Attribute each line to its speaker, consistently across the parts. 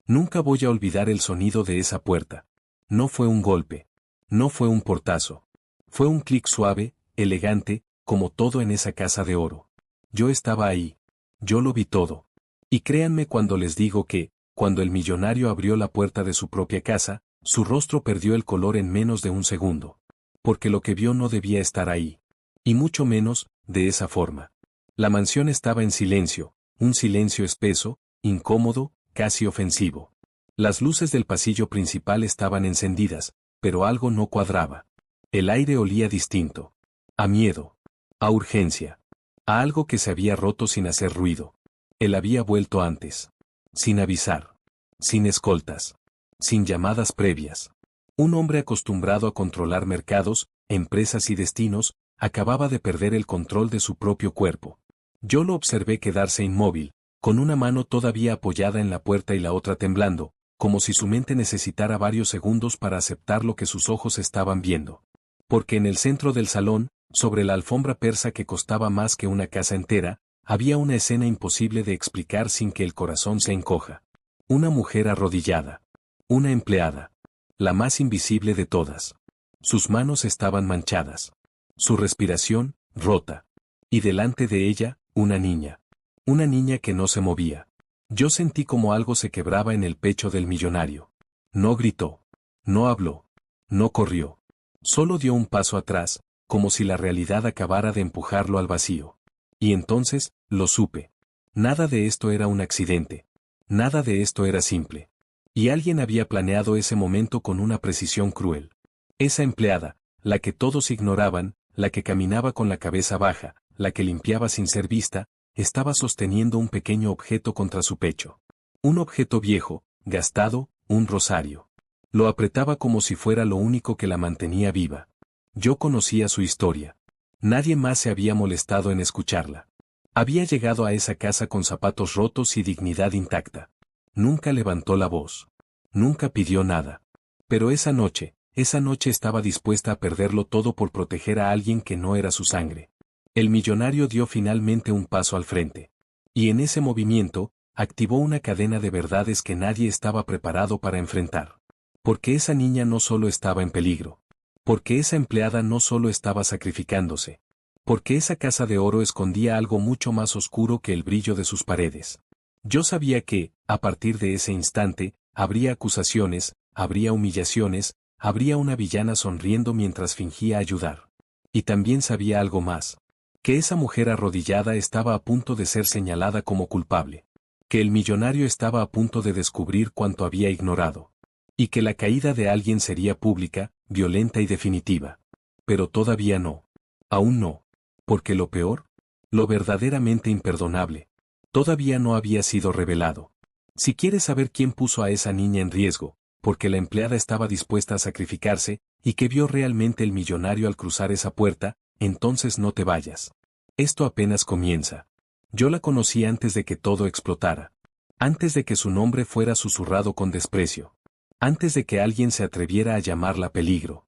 Speaker 1: Nunca voy a olvidar el sonido de esa puerta. No fue un golpe. No fue un portazo. Fue un clic suave, elegante, como todo en esa casa de oro. Yo estaba ahí. Yo lo vi todo. Y créanme cuando les digo que, cuando el millonario abrió la puerta de su propia casa, su rostro perdió el color en menos de un segundo. Porque lo que vio no debía estar ahí. Y mucho menos, de esa forma. La mansión estaba en silencio, un silencio espeso, incómodo, casi ofensivo. Las luces del pasillo principal estaban encendidas, pero algo no cuadraba. El aire olía distinto. A miedo. A urgencia. A algo que se había roto sin hacer ruido. Él había vuelto antes. Sin avisar. Sin escoltas. Sin llamadas previas. Un hombre acostumbrado a controlar mercados, empresas y destinos, acababa de perder el control de su propio cuerpo. Yo lo observé quedarse inmóvil, con una mano todavía apoyada en la puerta y la otra temblando, como si su mente necesitara varios segundos para aceptar lo que sus ojos estaban viendo. Porque en el centro del salón, sobre la alfombra persa que costaba más que una casa entera, había una escena imposible de explicar sin que el corazón se encoja. Una mujer arrodillada. Una empleada. La más invisible de todas. Sus manos estaban manchadas. Su respiración, rota. Y delante de ella, una niña. Una niña que no se movía. Yo sentí como algo se quebraba en el pecho del millonario. No gritó. No habló. No corrió. Solo dio un paso atrás, como si la realidad acabara de empujarlo al vacío. Y entonces, lo supe. Nada de esto era un accidente. Nada de esto era simple. Y alguien había planeado ese momento con una precisión cruel. Esa empleada, la que todos ignoraban, la que caminaba con la cabeza baja, la que limpiaba sin ser vista, estaba sosteniendo un pequeño objeto contra su pecho. Un objeto viejo, gastado, un rosario. Lo apretaba como si fuera lo único que la mantenía viva. Yo conocía su historia. Nadie más se había molestado en escucharla. Había llegado a esa casa con zapatos rotos y dignidad intacta. Nunca levantó la voz. Nunca pidió nada. Pero esa noche estaba dispuesta a perderlo todo por proteger a alguien que no era su sangre. El millonario dio finalmente un paso al frente. Y en ese movimiento, activó una cadena de verdades que nadie estaba preparado para enfrentar. Porque esa niña no solo estaba en peligro. Porque esa empleada no solo estaba sacrificándose. Porque esa casa de oro escondía algo mucho más oscuro que el brillo de sus paredes. Yo sabía que, a partir de ese instante, habría acusaciones, habría humillaciones, habría una villana sonriendo mientras fingía ayudar. Y también sabía algo más. Que esa mujer arrodillada estaba a punto de ser señalada como culpable. Que el millonario estaba a punto de descubrir cuanto había ignorado. Y que la caída de alguien sería pública, violenta y definitiva. Pero todavía no. Aún no. Porque lo peor, lo verdaderamente imperdonable, todavía no había sido revelado. Si quieres saber quién puso a esa niña en riesgo, porque la empleada estaba dispuesta a sacrificarse, y que vio realmente el millonario al cruzar esa puerta, entonces no te vayas. Esto apenas comienza. Yo la conocí antes de que todo explotara. Antes de que su nombre fuera susurrado con desprecio. Antes de que alguien se atreviera a llamarla peligro.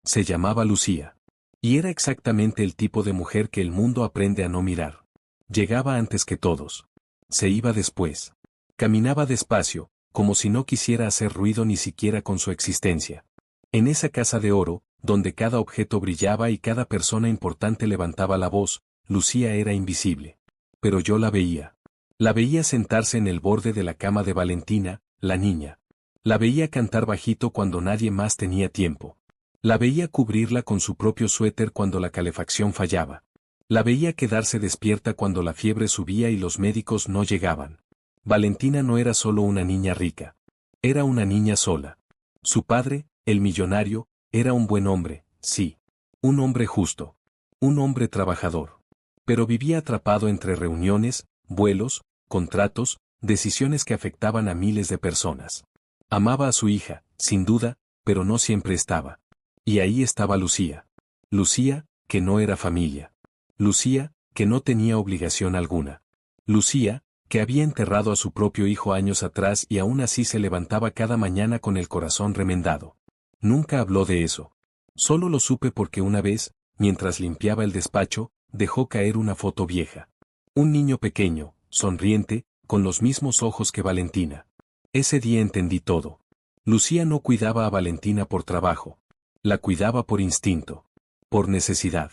Speaker 1: Se llamaba Lucía. Y era exactamente el tipo de mujer que el mundo aprende a no mirar. Llegaba antes que todos. Se iba después. Caminaba despacio, como si no quisiera hacer ruido ni siquiera con su existencia. En esa casa de oro, donde cada objeto brillaba y cada persona importante levantaba la voz, Lucía era invisible. Pero yo la veía. La veía sentarse en el borde de la cama de Valentina, la niña. La veía cantar bajito cuando nadie más tenía tiempo. La veía cubrirla con su propio suéter cuando la calefacción fallaba. La veía quedarse despierta cuando la fiebre subía y los médicos no llegaban. Valentina no era solo una niña rica. Era una niña sola. Su padre, el millonario, era un buen hombre, sí. Un hombre justo. Un hombre trabajador. Pero vivía atrapado entre reuniones, vuelos, contratos, decisiones que afectaban a miles de personas. Amaba a su hija, sin duda, pero no siempre estaba. Y ahí estaba Lucía. Lucía, que no era familia. Lucía, que no tenía obligación alguna. Lucía, que había enterrado a su propio hijo años atrás y aún así se levantaba cada mañana con el corazón remendado. Nunca habló de eso. Solo lo supe porque una vez, mientras limpiaba el despacho, dejó caer una foto vieja. Un niño pequeño, sonriente, con los mismos ojos que Valentina. Ese día entendí todo. Lucía no cuidaba a Valentina por trabajo. La cuidaba por instinto. Por necesidad.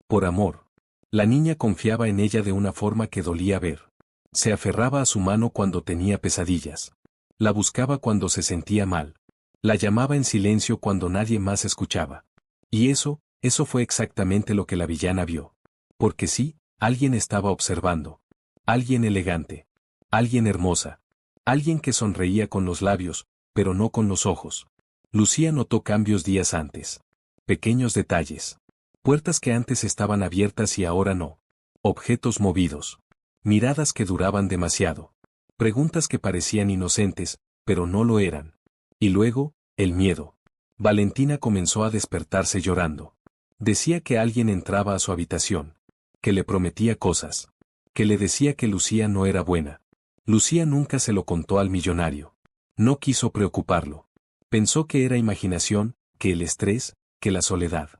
Speaker 1: Por amor. La niña confiaba en ella de una forma que dolía ver. Se aferraba a su mano cuando tenía pesadillas. La buscaba cuando se sentía mal. La llamaba en silencio cuando nadie más escuchaba. Y eso fue exactamente lo que la villana vio. Porque sí, alguien estaba observando. Alguien elegante. Alguien hermosa. Alguien que sonreía con los labios, pero no con los ojos. Lucía notó cambios días antes. Pequeños detalles. Puertas que antes estaban abiertas y ahora no. Objetos movidos. Miradas que duraban demasiado. Preguntas que parecían inocentes, pero no lo eran. Y luego, el miedo. Valentina comenzó a despertarse llorando. Decía que alguien entraba a su habitación. Que le prometía cosas. Que le decía que Lucía no era buena. Lucía nunca se lo contó al millonario. No quiso preocuparlo. Pensó que era imaginación, que el estrés, que la soledad.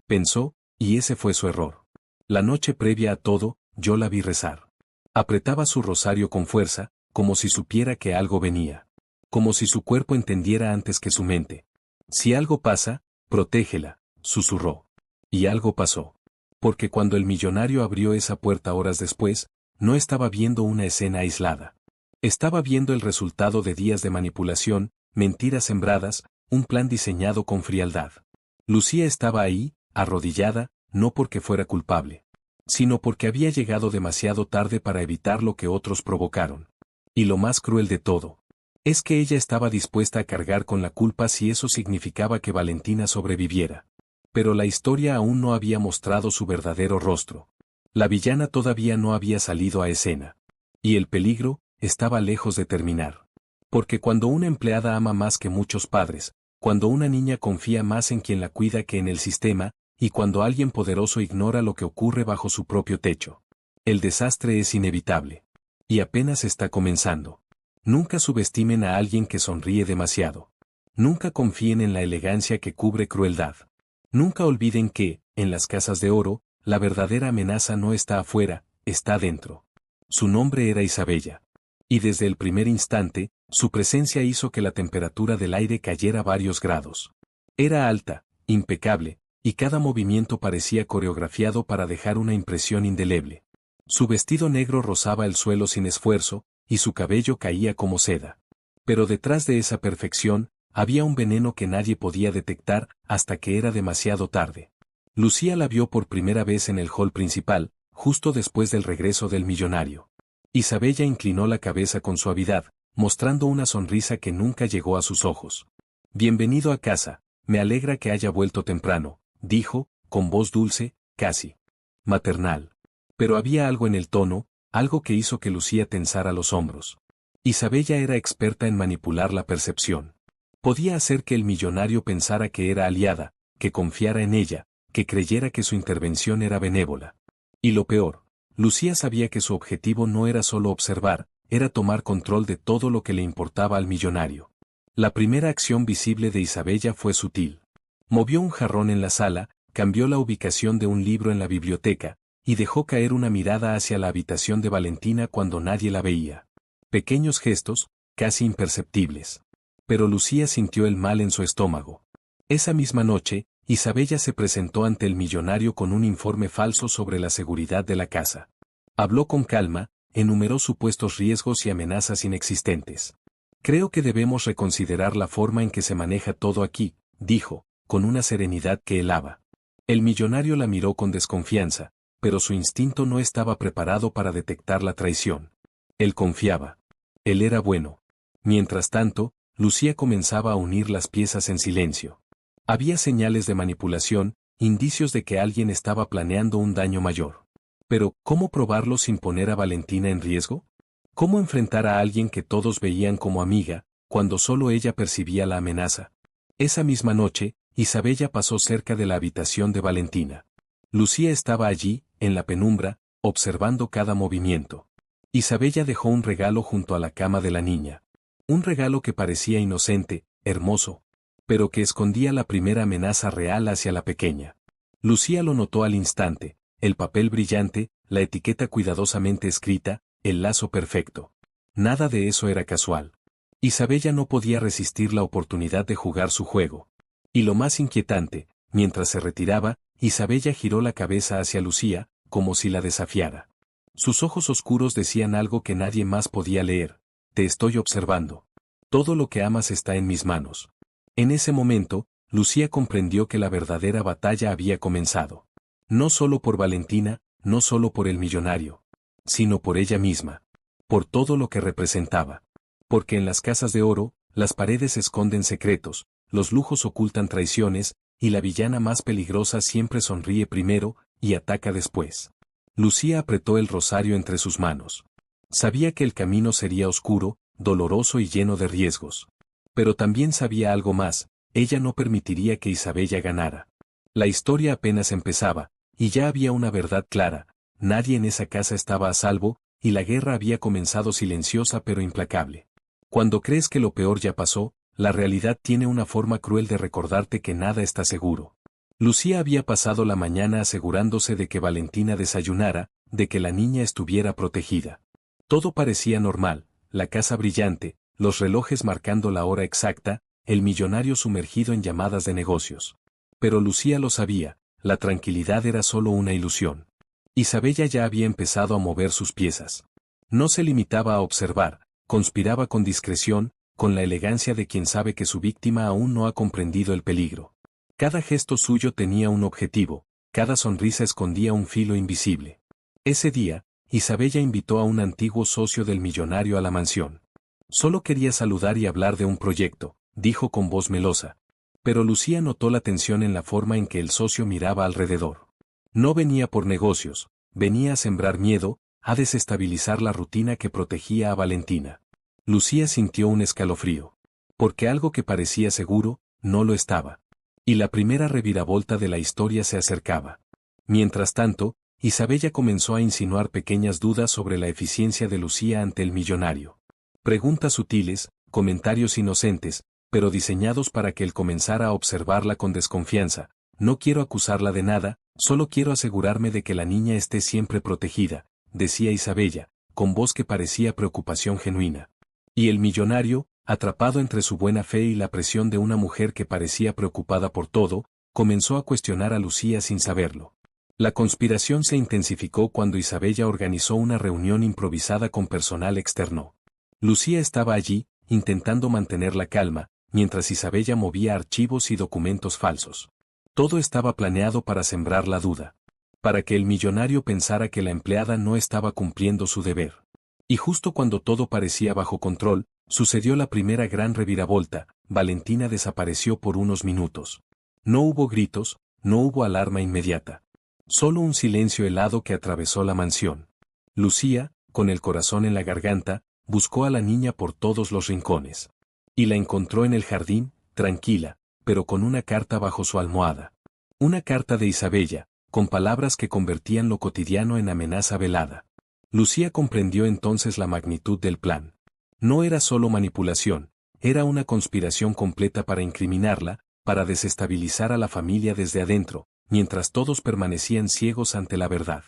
Speaker 1: Pensó, y ese fue su error. La noche previa a todo, yo la vi rezar. Apretaba su rosario con fuerza, como si supiera que algo venía. Como si su cuerpo entendiera antes que su mente. Si algo pasa, protégela, susurró. Y algo pasó. Porque cuando el millonario abrió esa puerta horas después, no estaba viendo una escena aislada. Estaba viendo el resultado de días de manipulación, mentiras sembradas, un plan diseñado con frialdad. Lucía estaba ahí, arrodillada, no porque fuera culpable, sino porque había llegado demasiado tarde para evitar lo que otros provocaron. Y lo más cruel de todo, es que ella estaba dispuesta a cargar con la culpa si eso significaba que Valentina sobreviviera. Pero la historia aún no había mostrado su verdadero rostro. La villana todavía no había salido a escena. Y el peligro estaba lejos de terminar. Porque cuando una empleada ama más que muchos padres, cuando una niña confía más en quien la cuida que en el sistema, y cuando alguien poderoso ignora lo que ocurre bajo su propio techo, el desastre es inevitable. Y apenas está comenzando. Nunca subestimen a alguien que sonríe demasiado. Nunca confíen en la elegancia que cubre crueldad. Nunca olviden que, en las casas de oro, la verdadera amenaza no está afuera, está dentro. Su nombre era Isabella. Y desde el primer instante, su presencia hizo que la temperatura del aire cayera varios grados. Era alta, impecable, y cada movimiento parecía coreografiado para dejar una impresión indeleble. Su vestido negro rozaba el suelo sin esfuerzo, y su cabello caía como seda. Pero detrás de esa perfección, había un veneno que nadie podía detectar hasta que era demasiado tarde. Lucía la vio por primera vez en el hall principal, justo después del regreso del millonario. Isabella inclinó la cabeza con suavidad, mostrando una sonrisa que nunca llegó a sus ojos. Bienvenido a casa, me alegra que haya vuelto temprano, dijo, con voz dulce, casi maternal. Pero había algo en el tono, algo que hizo que Lucía tensara los hombros. Isabella era experta en manipular la percepción. Podía hacer que el millonario pensara que era aliada, que confiara en ella, que creyera que su intervención era benévola. Y lo peor, Lucía sabía que su objetivo no era solo observar, era tomar control de todo lo que le importaba al millonario. La primera acción visible de Isabella fue sutil. Movió un jarrón en la sala, cambió la ubicación de un libro en la biblioteca, y dejó caer una mirada hacia la habitación de Valentina cuando nadie la veía. Pequeños gestos, casi imperceptibles. Pero Lucía sintió el mal en su estómago. Esa misma noche, Isabella se presentó ante el millonario con un informe falso sobre la seguridad de la casa. Habló con calma, enumeró supuestos riesgos y amenazas inexistentes. Creo que debemos reconsiderar la forma en que se maneja todo aquí, dijo, con una serenidad que helaba. El millonario la miró con desconfianza, pero su instinto no estaba preparado para detectar la traición. Él confiaba. Él era bueno. Mientras tanto, Lucía comenzaba a unir las piezas en silencio. Había señales de manipulación, indicios de que alguien estaba planeando un daño mayor. Pero, ¿cómo probarlo sin poner a Valentina en riesgo? ¿Cómo enfrentar a alguien que todos veían como amiga, cuando solo ella percibía la amenaza? Esa misma noche, Isabella pasó cerca de la habitación de Valentina. Lucía estaba allí, en la penumbra, observando cada movimiento. Isabella dejó un regalo junto a la cama de la niña. Un regalo que parecía inocente, hermoso, pero que escondía la primera amenaza real hacia la pequeña. Lucía lo notó al instante, el papel brillante, la etiqueta cuidadosamente escrita, el lazo perfecto. Nada de eso era casual. Isabella no podía resistir la oportunidad de jugar su juego. Y lo más inquietante, mientras se retiraba, Isabella giró la cabeza hacia Lucía, como si la desafiara. Sus ojos oscuros decían algo que nadie más podía leer: te estoy observando. Todo lo que amas está en mis manos. En ese momento, Lucía comprendió que la verdadera batalla había comenzado. No solo por Valentina, no solo por el millonario, sino por ella misma. Por todo lo que representaba. Porque en las casas de oro, las paredes esconden secretos, los lujos ocultan traiciones, y la villana más peligrosa siempre sonríe primero y ataca después. Lucía apretó el rosario entre sus manos. Sabía que el camino sería oscuro, doloroso y lleno de riesgos. Pero también sabía algo más: ella no permitiría que Isabella ganara. La historia apenas empezaba, y ya había una verdad clara: nadie en esa casa estaba a salvo, y la guerra había comenzado silenciosa pero implacable. Cuando crees que lo peor ya pasó, la realidad tiene una forma cruel de recordarte que nada está seguro. Lucía había pasado la mañana asegurándose de que Valentina desayunara, de que la niña estuviera protegida. Todo parecía normal: la casa brillante, los relojes marcando la hora exacta, el millonario sumergido en llamadas de negocios. Pero Lucía lo sabía: la tranquilidad era solo una ilusión. Isabella ya había empezado a mover sus piezas. No se limitaba a observar, conspiraba con discreción, con la elegancia de quien sabe que su víctima aún no ha comprendido el peligro. Cada gesto suyo tenía un objetivo, cada sonrisa escondía un filo invisible. Ese día, Isabella invitó a un antiguo socio del millonario a la mansión. Solo quería saludar y hablar de un proyecto, dijo con voz melosa. Pero Lucía notó la tensión en la forma en que el socio miraba alrededor. No venía por negocios, venía a sembrar miedo, a desestabilizar la rutina que protegía a Valentina. Lucía sintió un escalofrío. Porque algo que parecía seguro, no lo estaba. Y la primera reviravolta de la historia se acercaba. Mientras tanto, Isabella comenzó a insinuar pequeñas dudas sobre la eficiencia de Lucía ante el millonario. Preguntas sutiles, comentarios inocentes, pero diseñados para que él comenzara a observarla con desconfianza. No quiero acusarla de nada, solo quiero asegurarme de que la niña esté siempre protegida, decía Isabella, con voz que parecía preocupación genuina. Y el millonario, atrapado entre su buena fe y la presión de una mujer que parecía preocupada por todo, comenzó a cuestionar a Lucía sin saberlo. La conspiración se intensificó cuando Isabella organizó una reunión improvisada con personal externo. Lucía estaba allí, intentando mantener la calma, mientras Isabella movía archivos y documentos falsos. Todo estaba planeado para sembrar la duda. Para que el millonario pensara que la empleada no estaba cumpliendo su deber. Y justo cuando todo parecía bajo control, sucedió la primera gran reviravolta: Valentina desapareció por unos minutos. No hubo gritos, no hubo alarma inmediata. Solo un silencio helado que atravesó la mansión. Lucía, con el corazón en la garganta, buscó a la niña por todos los rincones. Y la encontró en el jardín, tranquila, pero con una carta bajo su almohada. Una carta de Isabella, con palabras que convertían lo cotidiano en amenaza velada. Lucía comprendió entonces la magnitud del plan. No era solo manipulación, era una conspiración completa para incriminarla, para desestabilizar a la familia desde adentro, mientras todos permanecían ciegos ante la verdad.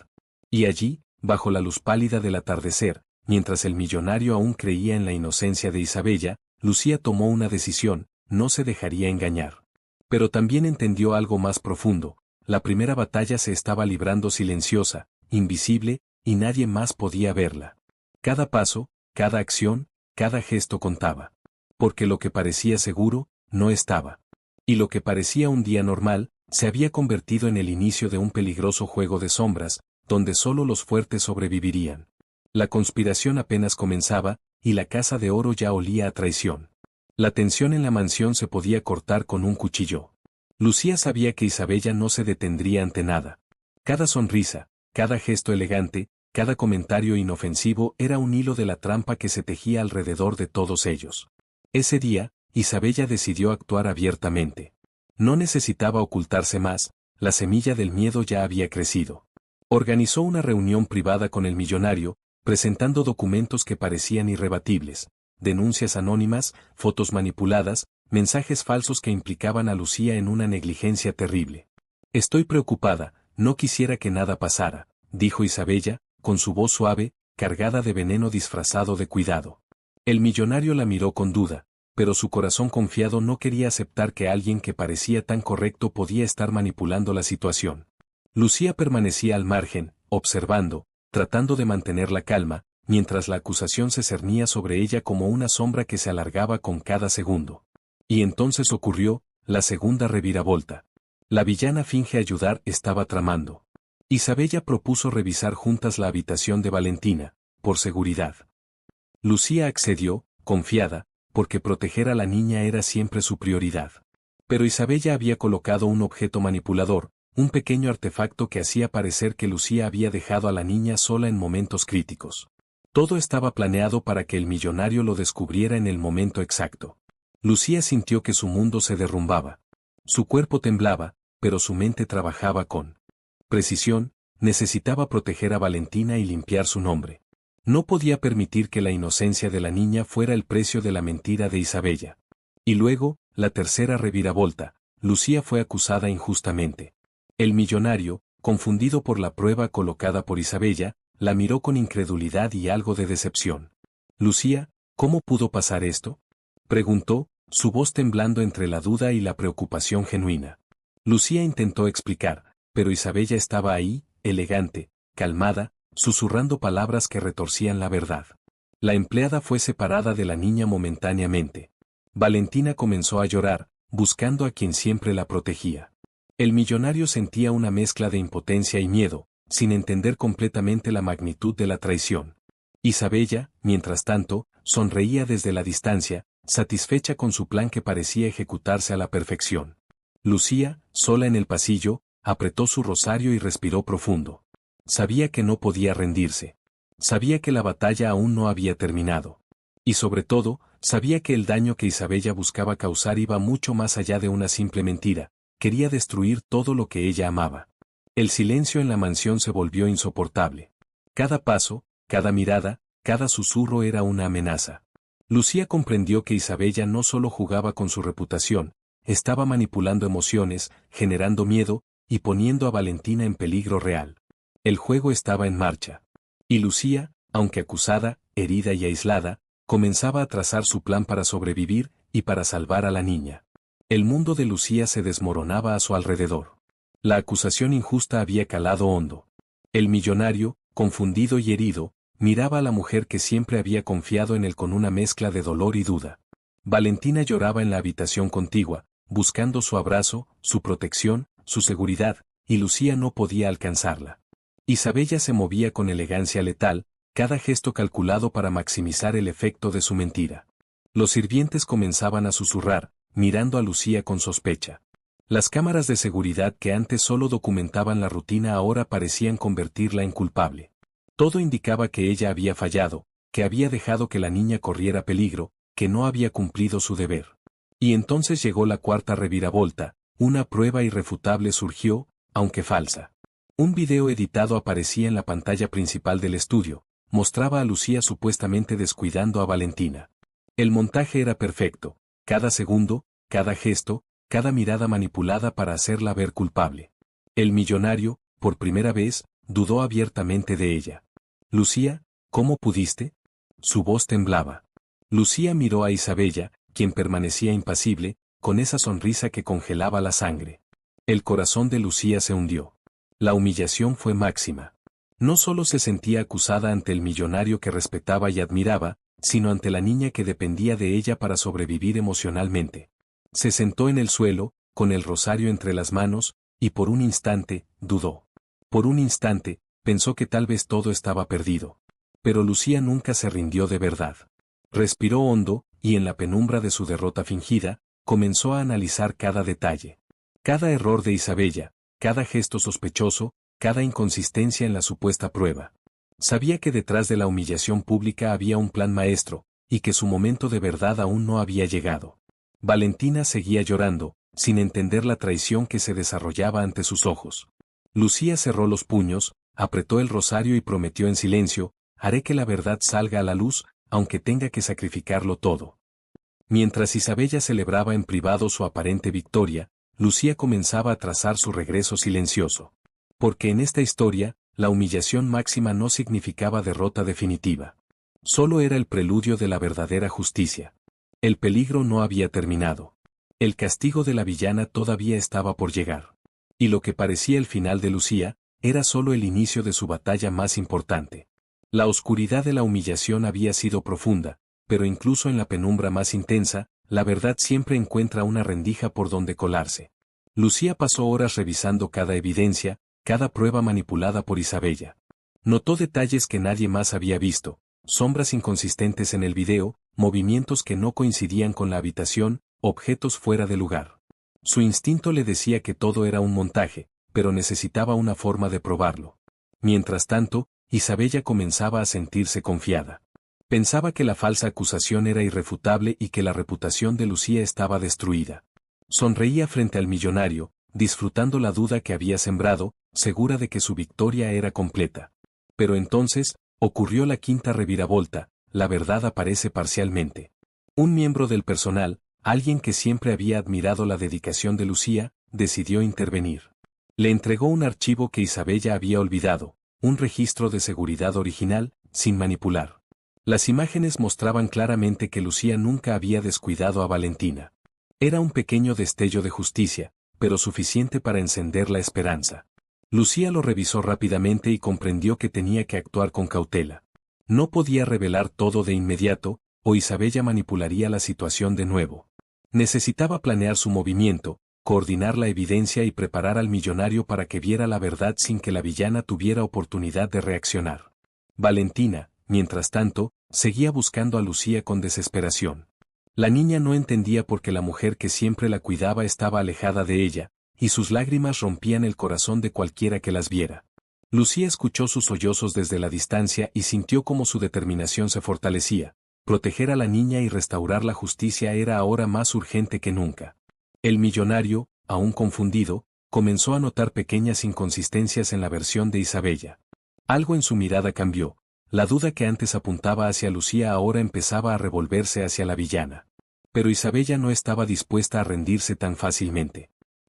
Speaker 1: Y allí, bajo la luz pálida del atardecer, mientras el millonario aún creía en la inocencia de Isabella, Lucía tomó una decisión: no se dejaría engañar. Pero también entendió algo más profundo: la primera batalla se estaba librando silenciosa, invisible, y nadie más podía verla. Cada paso, cada acción, cada gesto contaba. Porque lo que parecía seguro, no estaba. Y lo que parecía un día normal, se había convertido en el inicio de un peligroso juego de sombras, donde solo los fuertes sobrevivirían. La conspiración apenas comenzaba, y la casa de oro ya olía a traición. La tensión en la mansión se podía cortar con un cuchillo. Lucía sabía que Isabella no se detendría ante nada. Cada sonrisa, cada gesto elegante, cada comentario inofensivo era un hilo de la trampa que se tejía alrededor de todos ellos. Ese día, Isabella decidió actuar abiertamente. No necesitaba ocultarse más, la semilla del miedo ya había crecido. Organizó una reunión privada con el millonario, presentando documentos que parecían irrebatibles, denuncias anónimas, fotos manipuladas, mensajes falsos que implicaban a Lucía en una negligencia terrible. Estoy preocupada, no quisiera que nada pasara, dijo Isabella, con su voz suave, cargada de veneno disfrazado de cuidado. El millonario la miró con duda, pero su corazón confiado no quería aceptar que alguien que parecía tan correcto podía estar manipulando la situación. Lucía permanecía al margen, observando, tratando de mantener la calma, mientras la acusación se cernía sobre ella como una sombra que se alargaba con cada segundo. Y entonces ocurrió la segunda reviravolta. La villana finge ayudar estaba tramando. Isabella propuso revisar juntas la habitación de Valentina, por seguridad. Lucía accedió, confiada, porque proteger a la niña era siempre su prioridad. Pero Isabella había colocado un objeto manipulador, un pequeño artefacto que hacía parecer que Lucía había dejado a la niña sola en momentos críticos. Todo estaba planeado para que el millonario lo descubriera en el momento exacto. Lucía sintió que su mundo se derrumbaba. Su cuerpo temblaba, pero su mente trabajaba con precisión, necesitaba proteger a Valentina y limpiar su nombre. No podía permitir que la inocencia de la niña fuera el precio de la mentira de Isabella. Y luego, la tercera reviravolta, Lucía fue acusada injustamente. El millonario, confundido por la prueba colocada por Isabella, la miró con incredulidad y algo de decepción. Lucía, ¿cómo pudo pasar esto?, preguntó, su voz temblando entre la duda y la preocupación genuina. Lucía intentó explicar, pero Isabella estaba ahí, elegante, calmada, susurrando palabras que retorcían la verdad. La empleada fue separada de la niña momentáneamente. Valentina comenzó a llorar, buscando a quien siempre la protegía. El millonario sentía una mezcla de impotencia y miedo, sin entender completamente la magnitud de la traición. Isabella, mientras tanto, sonreía desde la distancia, satisfecha con su plan que parecía ejecutarse a la perfección. Lucía, sola en el pasillo, apretó su rosario y respiró profundo. Sabía que no podía rendirse. Sabía que la batalla aún no había terminado. Y sobre todo, sabía que el daño que Isabella buscaba causar iba mucho más allá de una simple mentira, quería destruir todo lo que ella amaba. El silencio en la mansión se volvió insoportable. Cada paso, cada mirada, cada susurro era una amenaza. Lucía comprendió que Isabella no solo jugaba con su reputación, estaba manipulando emociones, generando miedo, y poniendo a Valentina en peligro real. El juego estaba en marcha. Y Lucía, aunque acusada, herida y aislada, comenzaba a trazar su plan para sobrevivir y para salvar a la niña. El mundo de Lucía se desmoronaba a su alrededor. La acusación injusta había calado hondo. El millonario, confundido y herido, miraba a la mujer que siempre había confiado en él con una mezcla de dolor y duda. Valentina lloraba en la habitación contigua, buscando su abrazo, su protección, su seguridad, y Lucía no podía alcanzarla. Isabella se movía con elegancia letal, cada gesto calculado para maximizar el efecto de su mentira. Los sirvientes comenzaban a susurrar, mirando a Lucía con sospecha. Las cámaras de seguridad que antes solo documentaban la rutina ahora parecían convertirla en culpable. Todo indicaba que ella había fallado, que había dejado que la niña corriera peligro, que no había cumplido su deber. Y entonces llegó la cuarta reviravolta, una prueba irrefutable surgió, aunque falsa. Un video editado aparecía en la pantalla principal del estudio, mostraba a Lucía supuestamente descuidando a Valentina. El montaje era perfecto, cada segundo, cada gesto, cada mirada manipulada para hacerla ver culpable. El millonario, por primera vez, dudó abiertamente de ella. Lucía, ¿cómo pudiste? Su voz temblaba. Lucía miró a Isabella, quien permanecía impasible, con esa sonrisa que congelaba la sangre. El corazón de Lucía se hundió. La humillación fue máxima. No solo se sentía acusada ante el millonario que respetaba y admiraba, sino ante la niña que dependía de ella para sobrevivir emocionalmente. Se sentó en el suelo, con el rosario entre las manos, y por un instante, dudó. Por un instante, pensó que tal vez todo estaba perdido. Pero Lucía nunca se rindió de verdad. Respiró hondo, y en la penumbra de su derrota fingida, comenzó a analizar cada detalle. Cada error de Isabella, cada gesto sospechoso, cada inconsistencia en la supuesta prueba. Sabía que detrás de la humillación pública había un plan maestro, y que su momento de verdad aún no había llegado. Valentina seguía llorando, sin entender la traición que se desarrollaba ante sus ojos. Lucía cerró los puños, apretó el rosario y prometió en silencio, haré que la verdad salga a la luz, aunque tenga que sacrificarlo todo. Mientras Isabella celebraba en privado su aparente victoria, Lucía comenzaba a trazar su regreso silencioso. Porque en esta historia, la humillación máxima no significaba derrota definitiva. Solo era el preludio de la verdadera justicia. El peligro no había terminado. El castigo de la villana todavía estaba por llegar. Y lo que parecía el final de Lucía, era solo el inicio de su batalla más importante. La oscuridad de la humillación había sido profunda, pero incluso en la penumbra más intensa, la verdad siempre encuentra una rendija por donde colarse. Lucía pasó horas revisando cada evidencia, cada prueba manipulada por Isabella. Notó detalles que nadie más había visto, sombras inconsistentes en el video, movimientos que no coincidían con la habitación, objetos fuera de lugar. Su instinto le decía que todo era un montaje, pero necesitaba una forma de probarlo. Mientras tanto, Isabella comenzaba a sentirse confiada. Pensaba que la falsa acusación era irrefutable y que la reputación de Lucía estaba destruida. Sonreía frente al millonario, disfrutando la duda que había sembrado, segura de que su victoria era completa. Pero entonces, ocurrió la quinta reviravolta, la verdad aparece parcialmente. Un miembro del personal, alguien que siempre había admirado la dedicación de Lucía, decidió intervenir. Le entregó un archivo que Isabella había olvidado, un registro de seguridad original, sin manipular. Las imágenes mostraban claramente que Lucía nunca había descuidado a Valentina. Era un pequeño destello de justicia, pero suficiente para encender la esperanza. Lucía lo revisó rápidamente y comprendió que tenía que actuar con cautela. No podía revelar todo de inmediato, o Isabella manipularía la situación de nuevo. Necesitaba planear su movimiento, coordinar la evidencia y preparar al millonario para que viera la verdad sin que la villana tuviera oportunidad de reaccionar. Valentina, mientras tanto, seguía buscando a Lucía con desesperación. La niña no entendía por qué la mujer que siempre la cuidaba estaba alejada de ella, y sus lágrimas rompían el corazón de cualquiera que las viera. Lucía escuchó sus sollozos desde la distancia y sintió cómo su determinación se fortalecía. Proteger a la niña y restaurar la justicia era ahora más urgente que nunca. El millonario, aún confundido, comenzó a notar pequeñas inconsistencias en la versión de Isabella. Algo en su mirada cambió. La duda que antes apuntaba hacia Lucía ahora empezaba a revolverse hacia la villana. Pero Isabella no estaba dispuesta a rendirse tan fácilmente.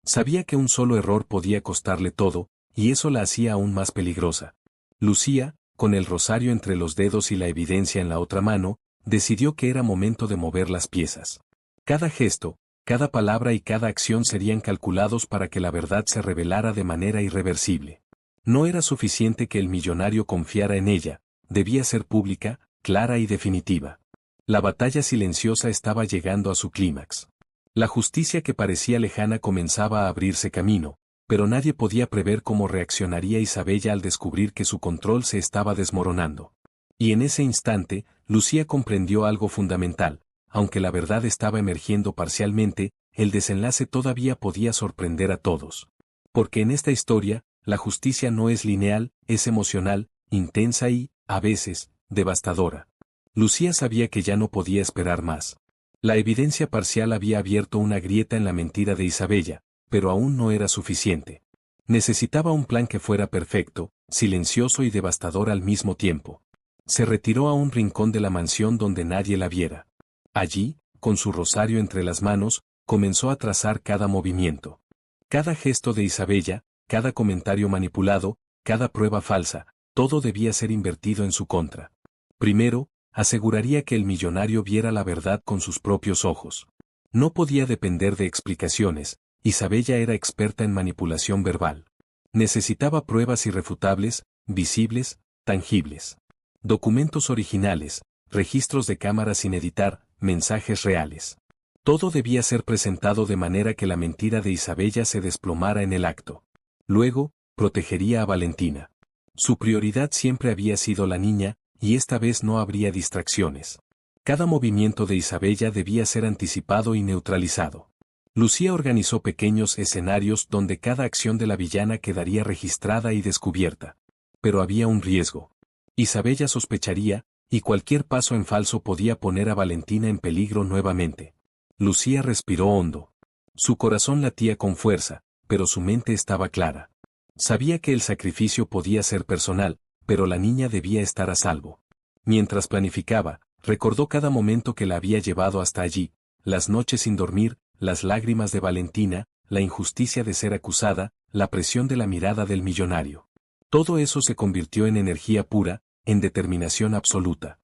Speaker 1: Sabía que un solo error podía costarle todo, y eso la hacía aún más peligrosa. Lucía, con el rosario entre los dedos y la evidencia en la otra mano, decidió que era momento de mover las piezas. Cada gesto, cada palabra y cada acción serían calculados para que la verdad se revelara de manera irreversible. No era suficiente que el millonario confiara en ella, debía ser pública, clara y definitiva. La batalla silenciosa estaba llegando a su clímax. La justicia que parecía lejana comenzaba a abrirse camino, pero nadie podía prever cómo reaccionaría Isabella al descubrir que su control se estaba desmoronando. Y en ese instante, Lucía comprendió algo fundamental. Aunque la verdad estaba emergiendo parcialmente, el desenlace todavía podía sorprender a todos. Porque en esta historia, la justicia no es lineal, es emocional, intensa y, a veces, devastadora. Lucía sabía que ya no podía esperar más. La evidencia parcial había abierto una grieta en la mentira de Isabella, pero aún no era suficiente. Necesitaba un plan que fuera perfecto, silencioso y devastador al mismo tiempo. Se retiró a un rincón de la mansión donde nadie la viera. Allí, con su rosario entre las manos, comenzó a trazar cada movimiento. Cada gesto de Isabella, cada comentario manipulado, cada prueba falsa, todo debía ser invertido en su contra. Primero, aseguraría que el millonario viera la verdad con sus propios ojos. No podía depender de explicaciones, Isabella era experta en manipulación verbal. Necesitaba pruebas irrefutables, visibles, tangibles. Documentos originales, registros de cámara sin editar, mensajes reales. Todo debía ser presentado de manera que la mentira de Isabella se desplomara en el acto. Luego, protegería a Valentina. Su prioridad siempre había sido la niña, y esta vez no habría distracciones. Cada movimiento de Isabella debía ser anticipado y neutralizado. Lucía organizó pequeños escenarios donde cada acción de la villana quedaría registrada y descubierta. Pero había un riesgo. Isabella sospecharía, y cualquier paso en falso podía poner a Valentina en peligro nuevamente. Lucía respiró hondo. Su corazón latía con fuerza, pero su mente estaba clara. Sabía que el sacrificio podía ser personal, pero la niña debía estar a salvo. Mientras planificaba, recordó cada momento que la había llevado hasta allí, las noches sin dormir, las lágrimas de Valentina, la injusticia de ser acusada, la presión de la mirada del millonario. Todo eso se convirtió en energía pura, en determinación absoluta.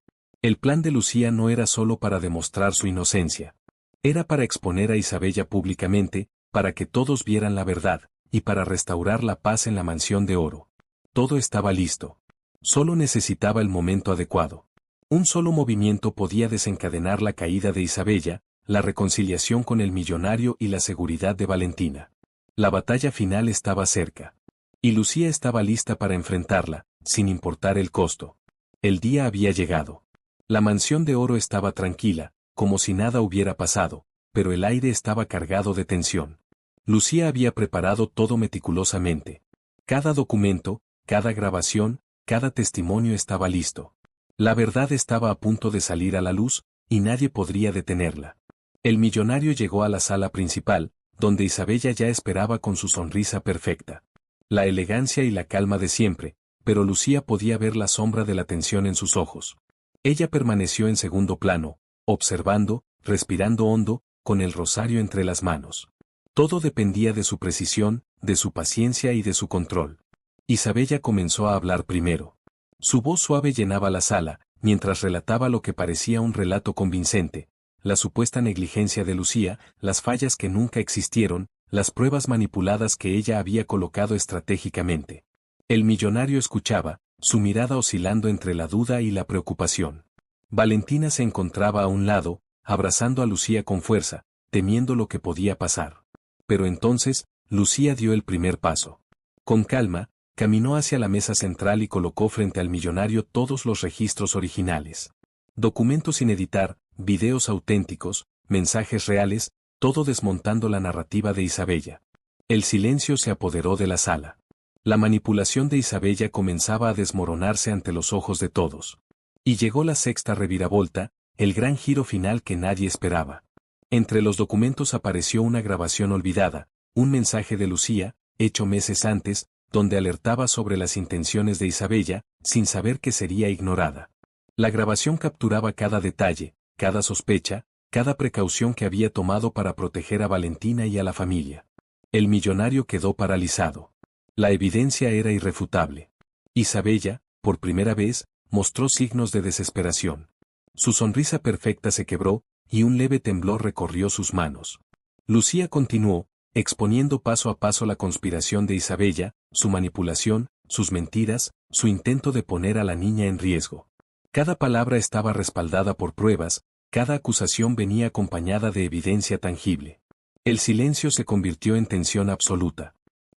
Speaker 1: El plan de Lucía no era solo para demostrar su inocencia. Era para exponer a Isabella públicamente, para que todos vieran la verdad, y para restaurar la paz en la mansión de oro. Todo estaba listo. Solo necesitaba el momento adecuado. Un solo movimiento podía desencadenar la caída de Isabella, la reconciliación con el millonario y la seguridad de Valentina. La batalla final estaba cerca. Y Lucía estaba lista para enfrentarla, sin importar el costo. El día había llegado. La mansión de oro estaba tranquila, como si nada hubiera pasado, pero el aire estaba cargado de tensión. Lucía había preparado todo meticulosamente. Cada documento, cada grabación, cada testimonio estaba listo. La verdad estaba a punto de salir a la luz, y nadie podría detenerla. El millonario llegó a la sala principal, donde Isabella ya esperaba con su sonrisa perfecta. La elegancia y la calma de siempre, pero Lucía podía ver la sombra de la tensión en sus ojos. Ella permaneció en segundo plano, observando, respirando hondo, con el rosario entre las manos. Todo dependía de su precisión, de su paciencia y de su control. Isabella comenzó a hablar primero. Su voz suave llenaba la sala, mientras relataba lo que parecía un relato convincente: la supuesta negligencia de Lucía, las fallas que nunca existieron, las pruebas manipuladas que ella había colocado estratégicamente. El millonario escuchaba, su mirada oscilando entre la duda y la preocupación. Valentina se encontraba a un lado, abrazando a Lucía con fuerza, temiendo lo que podía pasar. Pero entonces, Lucía dio el primer paso. Con calma, caminó hacia la mesa central y colocó frente al millonario todos los registros originales. Documentos sin editar, videos auténticos, mensajes reales, todo desmontando la narrativa de Isabella. El silencio se apoderó de la sala. La manipulación de Isabella comenzaba a desmoronarse ante los ojos de todos. Y llegó la sexta reviravolta, el gran giro final que nadie esperaba. Entre los documentos apareció una grabación olvidada, un mensaje de Lucía, hecho meses antes, donde alertaba sobre las intenciones de Isabella, sin saber que sería ignorada. La grabación capturaba cada detalle, cada sospecha, cada precaución que había tomado para proteger a Valentina y a la familia. El millonario quedó paralizado. La evidencia era irrefutable. Isabella, por primera vez, mostró signos de desesperación. Su sonrisa perfecta se quebró, y un leve temblor recorrió sus manos. Lucía continuó, exponiendo paso a paso la conspiración de Isabella, su manipulación, sus mentiras, su intento de poner a la niña en riesgo. Cada palabra estaba respaldada por pruebas, cada acusación venía acompañada de evidencia tangible. El silencio se convirtió en tensión absoluta.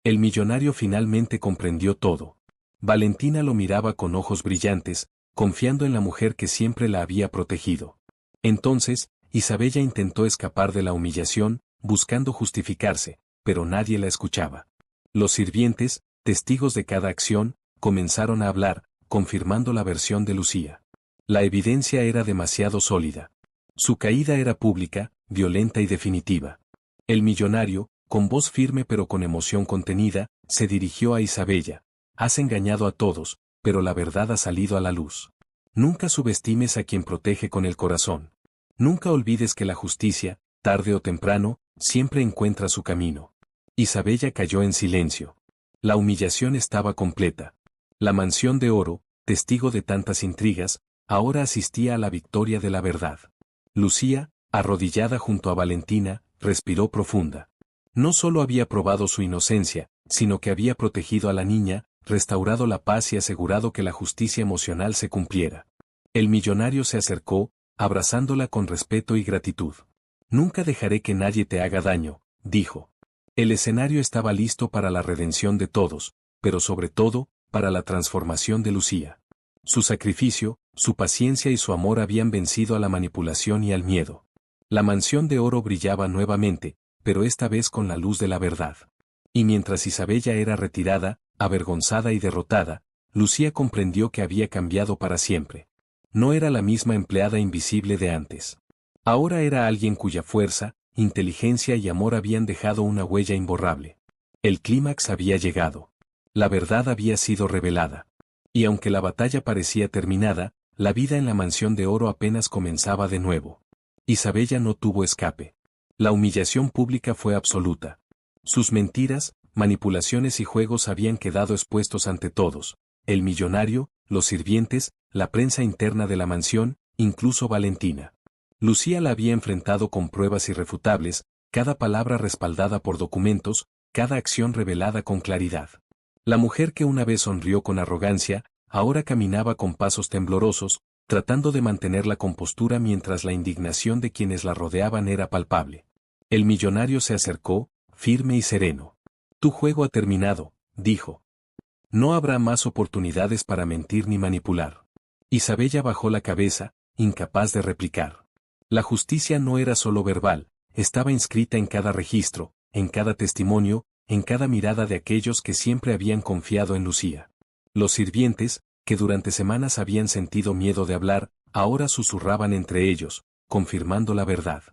Speaker 1: El millonario finalmente comprendió todo. Valentina lo miraba con ojos brillantes, confiando en la mujer que siempre la había protegido. Entonces, Isabella intentó escapar de la humillación, buscando justificarse, pero nadie la escuchaba. Los sirvientes, testigos de cada acción, comenzaron a hablar, confirmando la versión de Lucía. La evidencia era demasiado sólida. Su caída era pública, violenta y definitiva. El millonario, con voz firme pero con emoción contenida, se dirigió a Isabella. Has engañado a todos, pero la verdad ha salido a la luz. Nunca subestimes a quien protege con el corazón. Nunca olvides que la justicia, tarde o temprano, siempre encuentra su camino. Isabella cayó en silencio. La humillación estaba completa. La mansión de oro, testigo de tantas intrigas, ahora asistía a la victoria de la verdad. Lucía, arrodillada junto a Valentina, respiró profunda. No solo había probado su inocencia, sino que había protegido a la niña, restaurado la paz y asegurado que la justicia emocional se cumpliera. El millonario se acercó, abrazándola con respeto y gratitud. Nunca dejaré que nadie te haga daño, dijo. El escenario estaba listo para la redención de todos, pero sobre todo, para la transformación de Lucía. Su sacrificio, su paciencia y su amor habían vencido a la manipulación y al miedo. La mansión de oro brillaba nuevamente, pero esta vez con la luz de la verdad. Y mientras Isabella era retirada, avergonzada y derrotada, Lucía comprendió que había cambiado para siempre. No era la misma empleada invisible de antes. Ahora era alguien cuya fuerza, inteligencia y amor habían dejado una huella imborrable. El clímax había llegado. La verdad había sido revelada. Y aunque la batalla parecía terminada, la vida en la mansión de oro apenas comenzaba de nuevo. Isabella no tuvo escape. La humillación pública fue absoluta. Sus mentiras, manipulaciones y juegos habían quedado expuestos ante todos: el millonario, los sirvientes, la prensa interna de la mansión, incluso Valentina. Lucía la había enfrentado con pruebas irrefutables, cada palabra respaldada por documentos, cada acción revelada con claridad. La mujer que una vez sonrió con arrogancia, ahora caminaba con pasos temblorosos, tratando de mantener la compostura mientras la indignación de quienes la rodeaban era palpable. El millonario se acercó, firme y sereno. Tu juego ha terminado, dijo. No habrá más oportunidades para mentir ni manipular. Isabella bajó la cabeza, incapaz de replicar. La justicia no era solo verbal, estaba inscrita en cada registro, en cada testimonio, en cada mirada de aquellos que siempre habían confiado en Lucía. Los sirvientes, que durante semanas habían sentido miedo de hablar, ahora susurraban entre ellos, confirmando la verdad.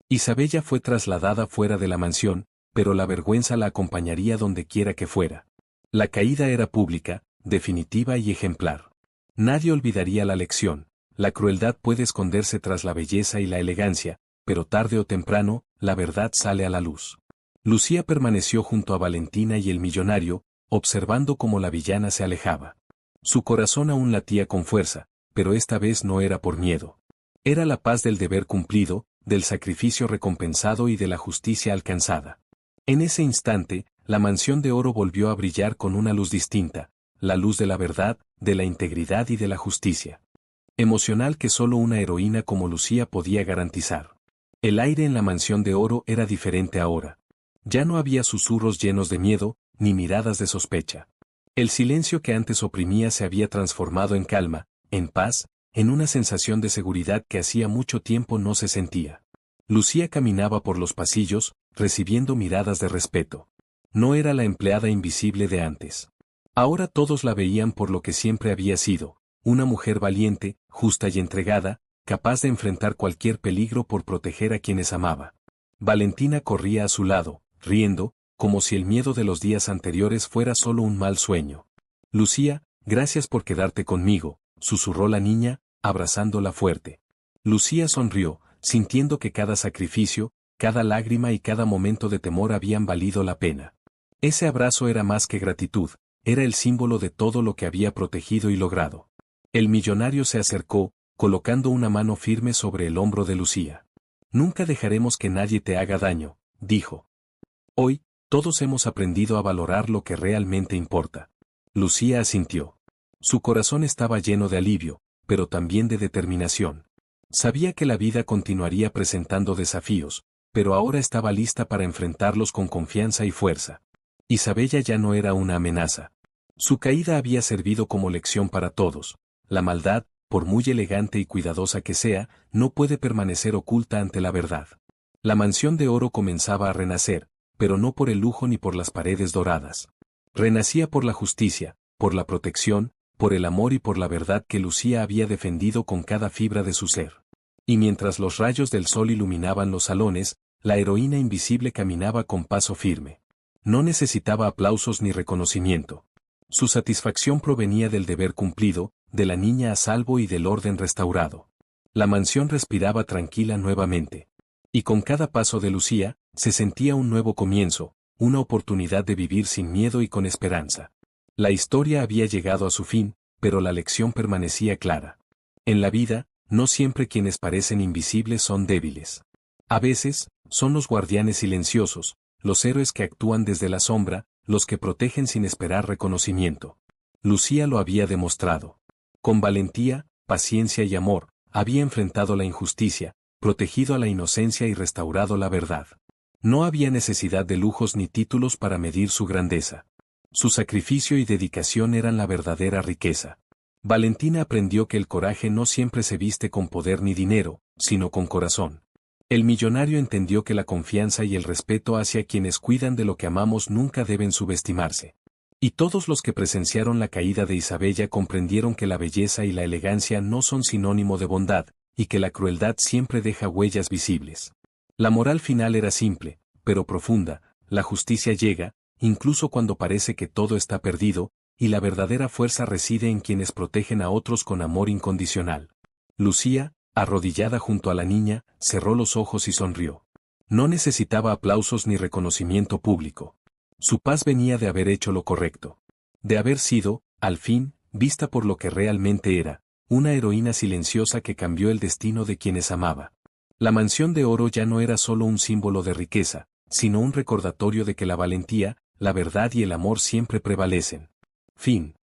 Speaker 1: Isabella fue trasladada fuera de la mansión, pero la vergüenza la acompañaría donde quiera que fuera. La caída era pública, definitiva y ejemplar. Nadie olvidaría la lección. La crueldad puede esconderse tras la belleza y la elegancia, pero tarde o temprano, la verdad sale a la luz. Lucía permaneció junto a Valentina y el millonario, observando cómo la villana se alejaba. Su corazón aún latía con fuerza, pero esta vez no era por miedo. Era la paz del deber cumplido, del sacrificio recompensado y de la justicia alcanzada. En ese instante, la mansión de oro volvió a brillar con una luz distinta, la luz de la verdad, de la integridad y de la justicia. Emocional que solo una heroína como Lucía podía garantizar. El aire en la mansión de oro era diferente ahora. Ya no había susurros llenos de miedo, ni miradas de sospecha. El silencio que antes oprimía se había transformado en calma, en paz, en una sensación de seguridad que hacía mucho tiempo no se sentía. Lucía caminaba por los pasillos, recibiendo miradas de respeto. No era la empleada invisible de antes. Ahora todos la veían por lo que siempre había sido, una mujer valiente, justa y entregada, capaz de enfrentar cualquier peligro por proteger a quienes amaba. Valentina corría a su lado, riendo, como si el miedo de los días anteriores fuera solo un mal sueño. Lucía, gracias por quedarte conmigo, susurró la niña, abrazándola fuerte. Lucía sonrió, sintiendo que cada sacrificio, cada lágrima y cada momento de temor habían valido la pena. Ese abrazo era más que gratitud, era el símbolo de todo lo que había protegido y logrado. El millonario se acercó, colocando una mano firme sobre el hombro de Lucía. Nunca dejaremos que nadie te haga daño, dijo. Hoy, todos hemos aprendido a valorar lo que realmente importa. Lucía asintió. Su corazón estaba lleno de alivio, pero también de determinación. Sabía que la vida continuaría presentando desafíos, pero ahora estaba lista para enfrentarlos con confianza y fuerza. Isabella ya no era una amenaza. Su caída había servido como lección para todos. La maldad, por muy elegante y cuidadosa que sea, no puede permanecer oculta ante la verdad. La mansión de oro comenzaba a renacer, pero no por el lujo ni por las paredes doradas. Renacía por la justicia, por la protección, por el amor y por la verdad que Lucía había defendido con cada fibra de su ser. Y mientras los rayos del sol iluminaban los salones, la heroína invisible caminaba con paso firme. No necesitaba aplausos ni reconocimiento. Su satisfacción provenía del deber cumplido, de la niña a salvo y del orden restaurado. La mansión respiraba tranquila nuevamente. Y con cada paso de Lucía, se sentía un nuevo comienzo, una oportunidad de vivir sin miedo y con esperanza. La historia había llegado a su fin, pero la lección permanecía clara. En la vida, no siempre quienes parecen invisibles son débiles. A veces, son los guardianes silenciosos, los héroes que actúan desde la sombra, los que protegen sin esperar reconocimiento. Lucía lo había demostrado. Con valentía, paciencia y amor, había enfrentado la injusticia, protegido a la inocencia y restaurado la verdad. No había necesidad de lujos ni títulos para medir su grandeza. Su sacrificio y dedicación eran la verdadera riqueza. Valentina aprendió que el coraje no siempre se viste con poder ni dinero, sino con corazón. El millonario entendió que la confianza y el respeto hacia quienes cuidan de lo que amamos nunca deben subestimarse. Y todos los que presenciaron la caída de Isabella comprendieron que la belleza y la elegancia no son sinónimo de bondad, y que la crueldad siempre deja huellas visibles. La moral final era simple, pero profunda, la justicia llega, incluso cuando parece que todo está perdido, y la verdadera fuerza reside en quienes protegen a otros con amor incondicional. Lucía, arrodillada junto a la niña, cerró los ojos y sonrió. No necesitaba aplausos ni reconocimiento público. Su paz venía de haber hecho lo correcto. De haber sido, al fin, vista por lo que realmente era, Una heroína silenciosa que cambió el destino de quienes amaba. La mansión de oro ya no era solo un símbolo de riqueza, sino un recordatorio de que la valentía, la verdad y el amor siempre prevalecen. Fin.